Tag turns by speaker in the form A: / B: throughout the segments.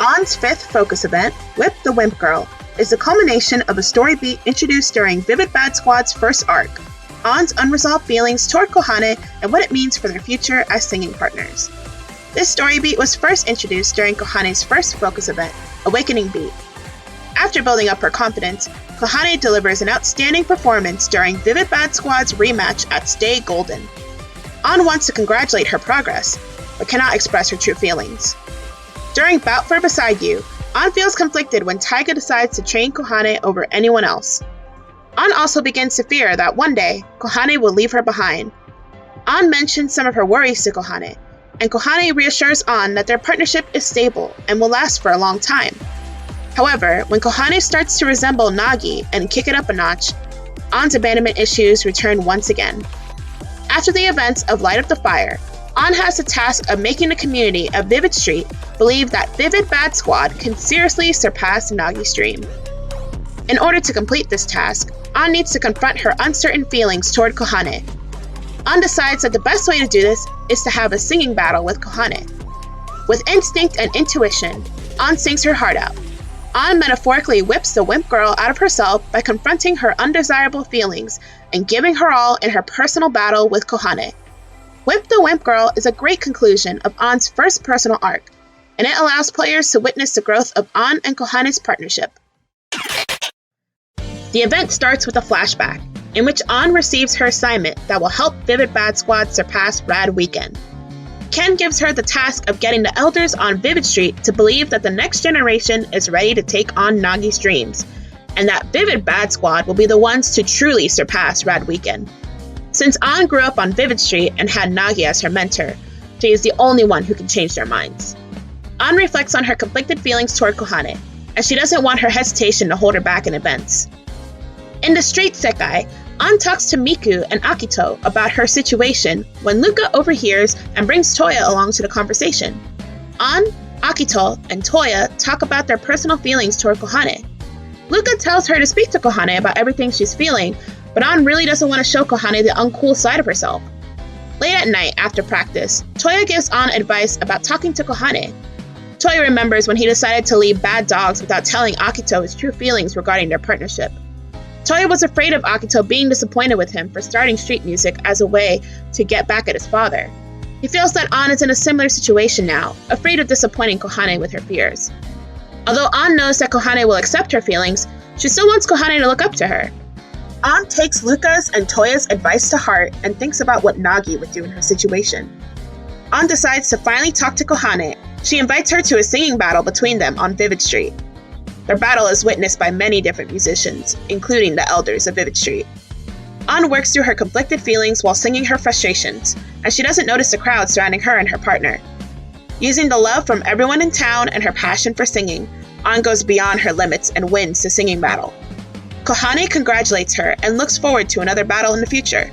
A: An's fifth focus event, Whip the Wimp Girl, is the culmination of a story beat introduced during Vivid Bad Squad's first arc, An's unresolved feelings toward Kohane and what it means for their future as singing partners. This story beat was first introduced during Kohane's first focus event, Awakening Beat. After building up her confidence, Kohane delivers an outstanding performance during Vivid Bad Squad's rematch at Stay Golden. An wants to congratulate her progress, but cannot express her true feelings. During Bout for Beside You, An feels conflicted when Taiga decides to train Kohane over anyone else. An also begins to fear that one day, Kohane will leave her behind. An mentions some of her worries to Kohane, and Kohane reassures An that their partnership is stable and will last for a long time. However, when Kohane starts to resemble Nagi and kick it up a notch, An's abandonment issues return once again. After the events of Light Up the Fire, An has the task of making the community of Vivid Street believe that Vivid Bad Squad can seriously surpass Nagi's dream. In order to complete this task, An needs to confront her uncertain feelings toward Kohane. An decides that the best way to do this is to have a singing battle with Kohane. With instinct and intuition, An sings her heart out. An metaphorically whips the Wimp Girl out of herself by confronting her undesirable feelings and giving her all in her personal battle with Kohane. Whip the Wimp Girl is a great conclusion of An's first personal arc, and it allows players to witness the growth of An and Kohane's partnership. The event starts with a flashback, in which An receives her assignment that will help Vivid Bad Squad surpass Rad Weekend. Ken gives her the task of getting the elders on Vivid Street to believe that the next generation is ready to take on Nagi's dreams, and that Vivid Bad Squad will be the ones to truly surpass Rad Weekend. Since An grew up on Vivid Street and had Nagi as her mentor, she is the only one who can change their minds. An reflects on her conflicted feelings toward Kohane, as she doesn't want her hesitation to hold her back in events. In the street Sekai, An talks to Miku and Akito about her situation when Luka overhears and brings Toya along to the conversation. An, Akito, and Toya talk about their personal feelings toward Kohane. Luka tells her to speak to Kohane about everything she's feeling, but An really doesn't want to show Kohane the uncool side of herself. Late at night, after practice, Toya gives An advice about talking to Kohane. Toya remembers when he decided to leave Bad Dogs without telling Akito his true feelings regarding their partnership. Toya was afraid of Akito being disappointed with him for starting street music as a way to get back at his father. He feels that An is in a similar situation now, afraid of disappointing Kohane with her fears. Although An knows that Kohane will accept her feelings, she still wants Kohane to look up to her. An takes Luka's and Toya's advice to heart and thinks about what Nagi would do in her situation. An decides to finally talk to Kohane. She invites her to a singing battle between them on Vivid Street. Their battle is witnessed by many different musicians, including the elders of Vivid Street. An works through her conflicted feelings while singing her frustrations, as she doesn't notice the crowd surrounding her and her partner. Using the love from everyone in town and her passion for singing, An goes beyond her limits and wins the singing battle. Kohane congratulates her and looks forward to another battle in the future.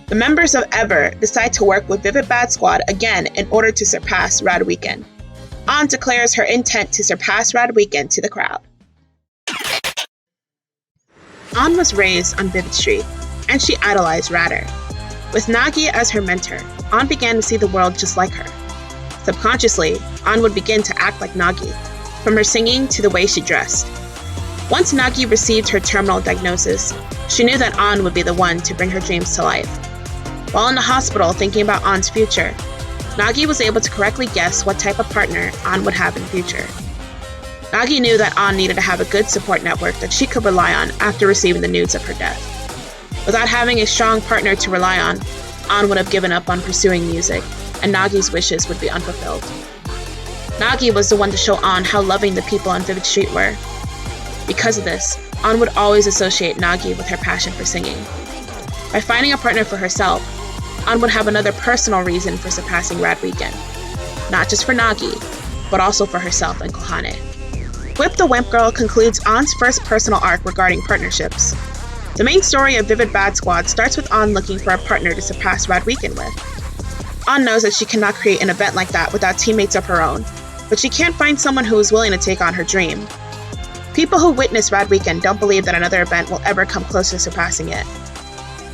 A: The members of EVER decide to work with Vivid Bad Squad again in order to surpass Rad Weekend. An declares her intent to surpass Rad Weekend to the crowd. An was raised on Vivid Street, and she idolized Radder. With Nagi as her mentor, An began to see the world just like her. Subconsciously, An would begin to act like Nagi, from her singing to the way she dressed. Once Nagi received her terminal diagnosis, she knew that An would be the one to bring her dreams to life. While in the hospital thinking about An's future, Nagi was able to correctly guess what type of partner An would have in the future. Nagi knew that An needed to have a good support network that she could rely on after receiving the news of her death. Without having a strong partner to rely on, An would have given up on pursuing music, and Nagi's wishes would be unfulfilled. Nagi was the one to show An how loving the people on Vivid Street were. Because of this, An would always associate Nagi with her passion for singing. By finding a partner for herself, An would have another personal reason for surpassing Rad Weekend. Not just for Nagi, but also for herself and Kohane. Whip the Wimp Girl concludes An's first personal arc regarding partnerships. The main story of Vivid Bad Squad starts with An looking for a partner to surpass Rad Weekend with. An knows that she cannot create an event like that without teammates of her own, but she can't find someone who is willing to take on her dream. People who witness Rad Weekend don't believe that another event will ever come close to surpassing it.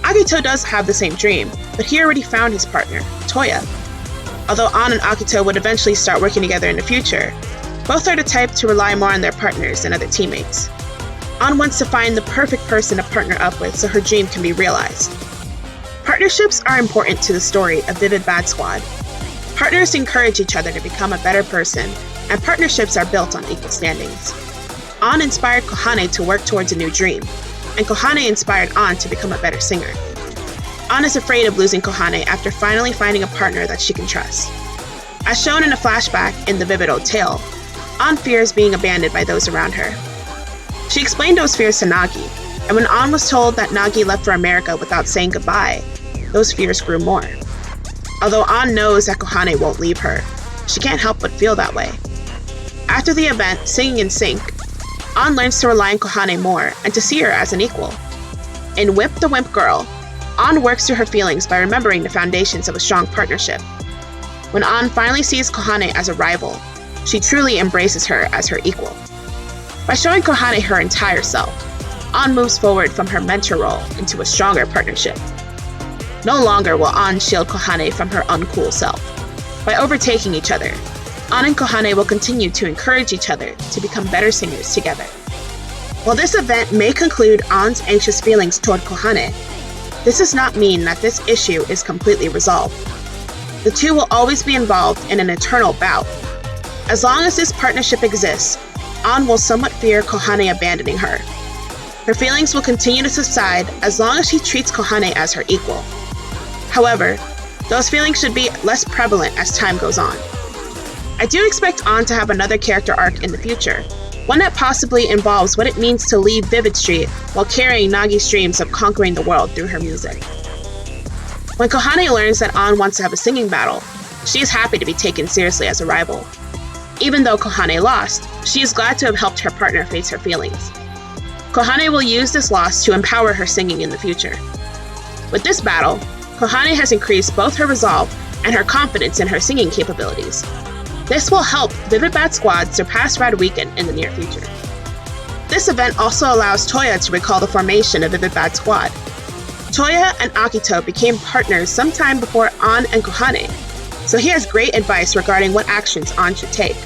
A: Akito does have the same dream, but he already found his partner, Toya. Although An and Akito would eventually start working together in the future, Both are the type to rely more on their partners than other teammates. An wants to find the perfect person to partner up with so her dream can be realized. Partnerships are important to the story of Vivid Bad Squad. Partners encourage each other to become a better person, and partnerships are built on equal standings. An inspired Kohane to work towards a new dream, and Kohane inspired An to become a better singer. An is afraid of losing Kohane after finally finding a partner that she can trust. As shown in a flashback in the Vivid Old Tale, An fears being abandoned by those around her. She explained those fears to Nagi, and when An was told that Nagi left for America without saying goodbye, those fears grew more. Although An knows that Kohane won't leave her, she can't help but feel that way. After the event, Singing in Sync, An learns to rely on Kohane more and to see her as an equal. In Wimp the Wimp Girl, An works through her feelings by remembering the foundations of a strong partnership. When An finally sees Kohane as a rival, she truly embraces her as her equal. By showing Kohane her entire self, An moves forward from her mentor role into a stronger partnership. No longer will An shield Kohane from her uncool self. By overtaking each other, An and Kohane will continue to encourage each other to become better singers together. While this event may conclude An's anxious feelings toward Kohane, this does not mean that this issue is completely resolved. The two will always be involved in an eternal bout. As long as this partnership exists, An will somewhat fear Kohane abandoning her. Her feelings will continue to subside as long as she treats Kohane as her equal. However, those feelings should be less prevalent as time goes on. I do expect An to have another character arc in the future, one that possibly involves what it means to leave Vivid Street while carrying Nagi's dreams of conquering the world through her music. When Kohane learns that An wants to have a singing battle, she is happy to be taken seriously as a rival. Even though Kohane lost, she is glad to have helped her partner face her feelings. Kohane will use this loss to empower her singing in the future. With this battle, Kohane has increased both her resolve and her confidence in her singing capabilities. This will help Vivid Bad Squad surpass Rad Weekend in the near future. This event also allows Toya to recall the formation of Vivid Bad Squad. Toya and Akito became partners sometime before An and Kohane, so he has great advice regarding what actions An should take.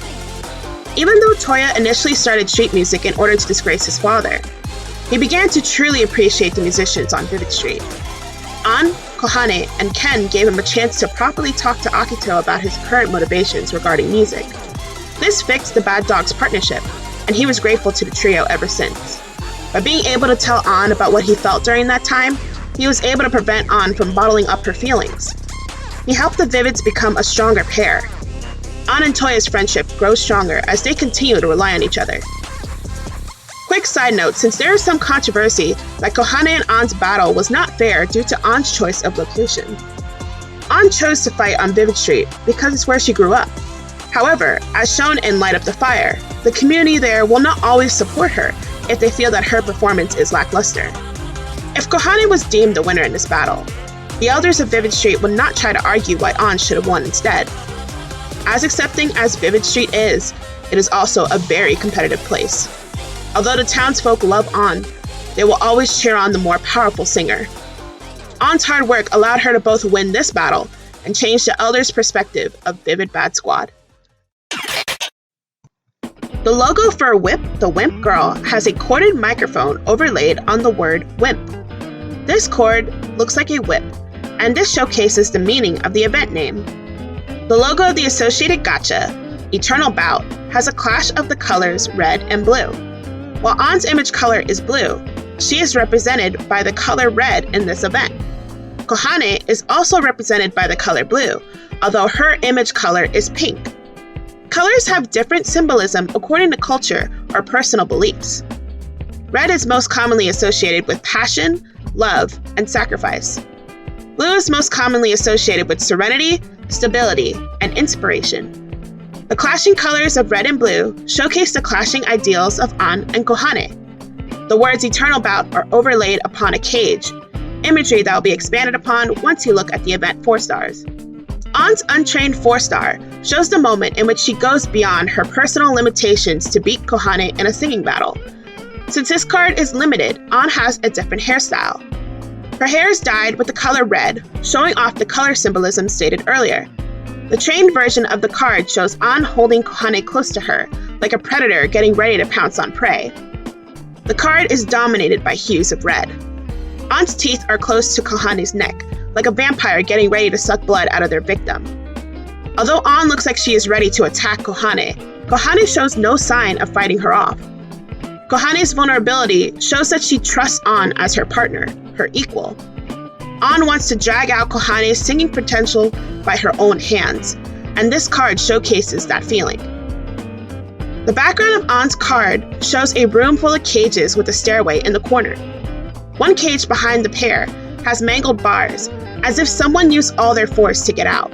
A: Even though Toya initially started street music in order to disgrace his father, he began to truly appreciate the musicians on Vivid Street. An, Kohane, and Ken gave him a chance to properly talk to Akito about his current motivations regarding music. This fixed the Bad Dogs' partnership, and he was grateful to the trio ever since. By being able to tell An about what he felt during that time, he was able to prevent An from bottling up her feelings. He helped the Vivids become a stronger pair. An and Toya's friendship grows stronger as they continue to rely on each other. Quick side note, since there is some controversy that Kohane and An's battle was not fair due to An's choice of location. An chose to fight on Vivid Street because it's where she grew up. However, as shown in Light Up the Fire, the community there will not always support her if they feel that her performance is lackluster. If Kohane was deemed the winner in this battle, the elders of Vivid Street would not try to argue why An should have won instead. As accepting as Vivid Street is, it is also a very competitive place. Although the townsfolk love An, they will always cheer on the more powerful singer. An's hard work allowed her to both win this battle and change the elders' perspective of Vivid Bad Squad. The logo for Wimp the Wimp Girl has a corded microphone overlaid on the word Wimp. This cord looks like a whip, and this showcases the meaning of the event name. The logo of the associated gacha, Eternal Bout, has a clash of the colors red and blue. While An's image color is blue, she is represented by the color red in this event. Kohane is also represented by the color blue, although her image color is pink. Colors have different symbolism according to culture or personal beliefs. Red is most commonly associated with passion, love, and sacrifice. Blue is most commonly associated with serenity, stability, and inspiration. The clashing colors of red and blue showcase the clashing ideals of An and Kohane. The words Eternal Bout are overlaid upon a cage, imagery that will be expanded upon once you look at the event 4 stars. An's untrained 4-star shows the moment in which she goes beyond her personal limitations to beat Kohane in a singing battle. Since this card is limited, An has a different hairstyle. Her hair is dyed with the color red, showing off the color symbolism stated earlier. The trained version of the card shows An holding Kohane close to her, like a predator getting ready to pounce on prey. The card is dominated by hues of red. An's teeth are close to Kohane's neck, like a vampire getting ready to suck blood out of their victim. Although An looks like she is ready to attack Kohane, Kohane shows no sign of fighting her off. Kohane's vulnerability shows that she trusts An as her partner, her equal. An wants to drag out Kohane's singing potential by her own hands, and this card showcases that feeling. The background of An's card shows a room full of cages with a stairway in the corner. One cage behind the pair has mangled bars, as if someone used all their force to get out.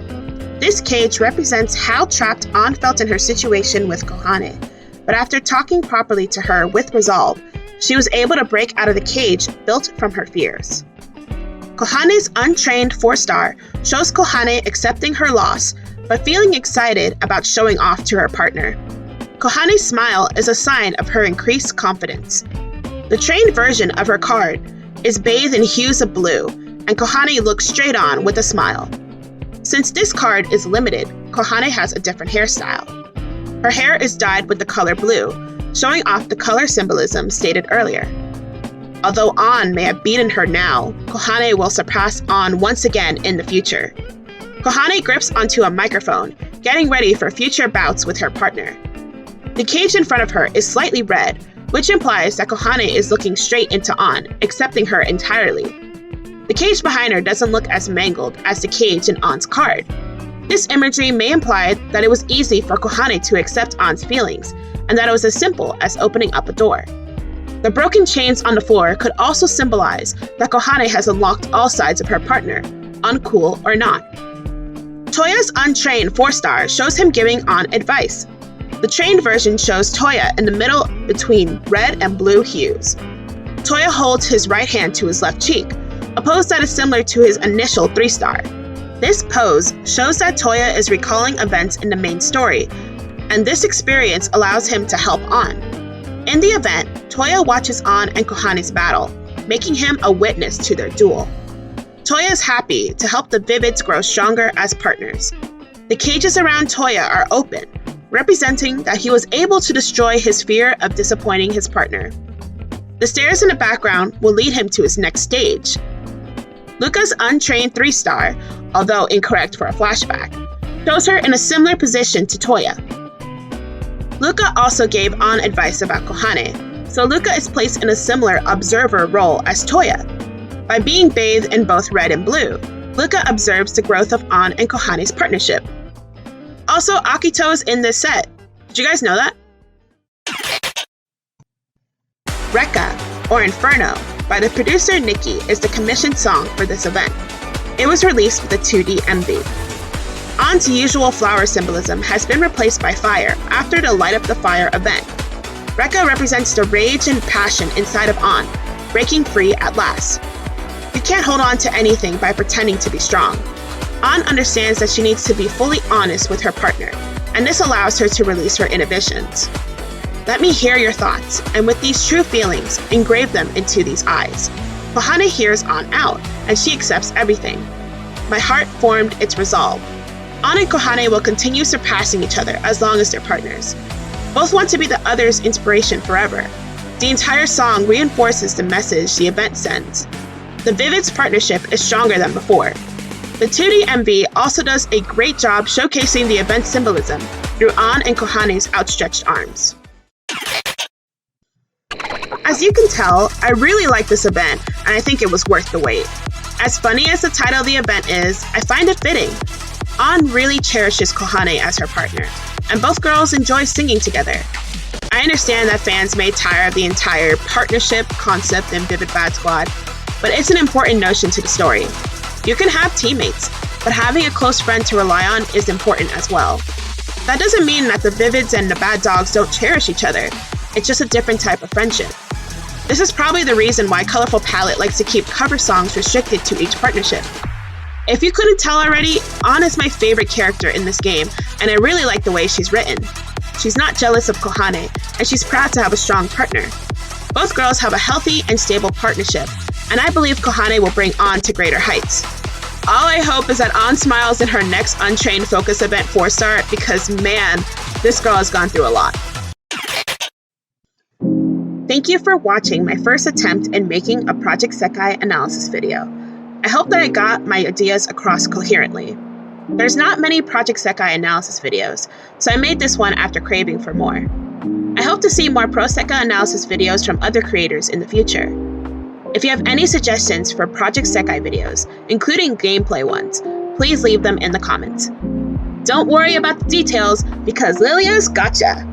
A: This cage represents how trapped An felt in her situation with Kohane, but after talking properly to her with resolve, she was able to break out of the cage built from her fears. Kohane's untrained 4-star shows Kohane accepting her loss, but feeling excited about showing off to her partner. Kohane's smile is a sign of her increased confidence. The trained version of her card is bathed in hues of blue, and Kohane looks straight on with a smile. Since this card is limited, Kohane has a different hairstyle. Her hair is dyed with the color blue, showing off the color symbolism stated earlier. Although An may have beaten her now, Kohane will surpass An once again in the future. Kohane grips onto a microphone, getting ready for future bouts with her partner. The cage in front of her is slightly red, which implies that Kohane is looking straight into An, accepting her entirely. The cage behind her doesn't look as mangled as the cage in An's card. This imagery may imply that it was easy for Kohane to accept An's feelings, and that it was as simple as opening up a door. The broken chains on the floor could also symbolize that Kohane has unlocked all sides of her partner, uncool or not. Toya's untrained 4-star shows him giving An advice. The trained version shows Toya in the middle between red and blue hues. Toya holds his right hand to his left cheek, a pose that is similar to his initial 3-star. This pose shows that Toya is recalling events in the main story, and this experience allows him to help An. In the event, Toya watches An and Kohane's battle, making him a witness to their duel. Toya is happy to help the Vivids grow stronger as partners. The cages around Toya are open, representing that he was able to destroy his fear of disappointing his partner. The stairs in the background will lead him to his next stage. Luka's untrained 3-star, although incorrect for a flashback, shows her in a similar position to Toya. Luka also gave An advice about Kohane, so Luka is placed in a similar observer role as Toya. By being bathed in both red and blue, Luka observes the growth of An and Kohane's partnership. Also, Akito is in this set. Did you guys know that? Rekka, or Inferno, by the producer Niki, is the commissioned song for this event. It was released with a 2D MV. An's usual flower symbolism has been replaced by fire after the Light Up the Fire event. Rekka represents the rage and passion inside of An, breaking free at last. You can't hold on to anything by pretending to be strong. An understands that she needs to be fully honest with her partner, and this allows her to release her inhibitions. Let me hear your thoughts, and with these true feelings, engrave them into these eyes. Kohane hears An out, and she accepts everything. My heart formed its resolve. An and Kohane will continue surpassing each other as long as they're partners. Both want to be the other's inspiration forever. The entire song reinforces the message the event sends. The Vivids partnership is stronger than before. The 2D MV also does a great job showcasing the event symbolism through An and Kohane's outstretched arms. As you can tell, I really like this event, and I think it was worth the wait. As funny as the title of the event is, I find it fitting. An really cherishes Kohane as her partner, and both girls enjoy singing together. I understand that fans may tire of the entire partnership concept in Vivid Bad Squad, but it's an important notion to the story. You can have teammates, but having a close friend to rely on is important as well. That doesn't mean that the Vivids and the Bad Dogs don't cherish each other. It's just a different type of friendship. This is probably the reason why Colorful Palette likes to keep cover songs restricted to each partnership. If you couldn't tell already, An is my favorite character in this game, and I really like the way she's written. She's not jealous of Kohane, and she's proud to have a strong partner. Both girls have a healthy and stable partnership, and I believe Kohane will bring An to greater heights. All I hope is that An smiles in her next Untrained Focus event 4-star, because man, this girl has gone through a lot. Thank you for watching my first attempt in making a Project Sekai analysis video. I hope that I got my ideas across coherently. There's not many Project Sekai analysis videos, so I made this one after craving for more. I hope to see more Pro Sekai analysis videos from other creators in the future. If you have any suggestions for Project Sekai videos, including gameplay ones, please leave them in the comments. Don't worry about the details, because Lilia's gotcha!